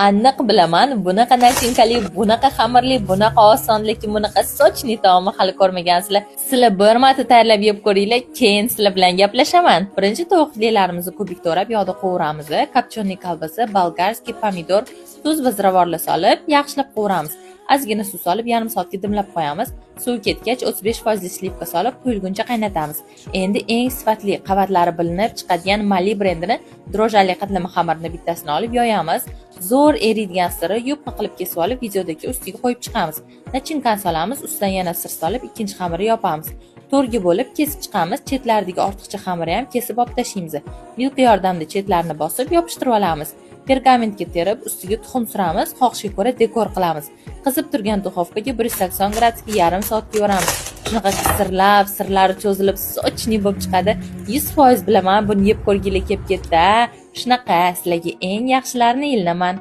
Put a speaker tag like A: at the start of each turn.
A: aniq bilaman, bunaqa nachinkali, bunaqa xamirli, bunaqa oson, lekin bunaqa sochli taomni hali ko'rmagansizlar. Sizlar bir marta tayyorlab yeb ko'ringlar, keyin sizlar bilan gaplashaman. Birinchi tovuqlarimizni kubik to'rab yog'da qovuramiz. Kopchonli kolbasa, bolgarskiy pomidor, tuz va ziravorlar solib, yaxshilab qovuramiz. Ozgina suv solib, yarim soatga dimlab qo'yamiz. Suv ketgach, 35% slivka solib, quyilguncha qaynatamiz. Endi eng sifatli qavatlari bilinib chiqadigan Mali brendining drojali qatlama xamirini bittasini olib yoyamiz. Zo'r eriydigan siri yupqa qilib kesib olib, videodagi ustiga qo'yib chiqamiz. Nachinkani solamiz, ustidan yana sir solib, ikkinchi xamirni yopamiz. To'rga bo'lib kesib chiqamiz. Chetlaridagi ortiqcha xamirni ham kesib olib tashlaymiz. Milka yordamida chetlarini bosib yopishtirib olamiz. Pergamentga terib, ustiga tuxum suramiz, xohishga ko'ra dekor qilamiz. Qizib turgan duxovkaga 180 gradusga yarim soatga yoramiz. Shunaqa sirlari cho'zilib, sochli bo'lib chiqadi. 100% bilaman, buni yeb ko'rgili kelib ketdi. Shunaqa, sizlarga eng yaxshilarini illaman.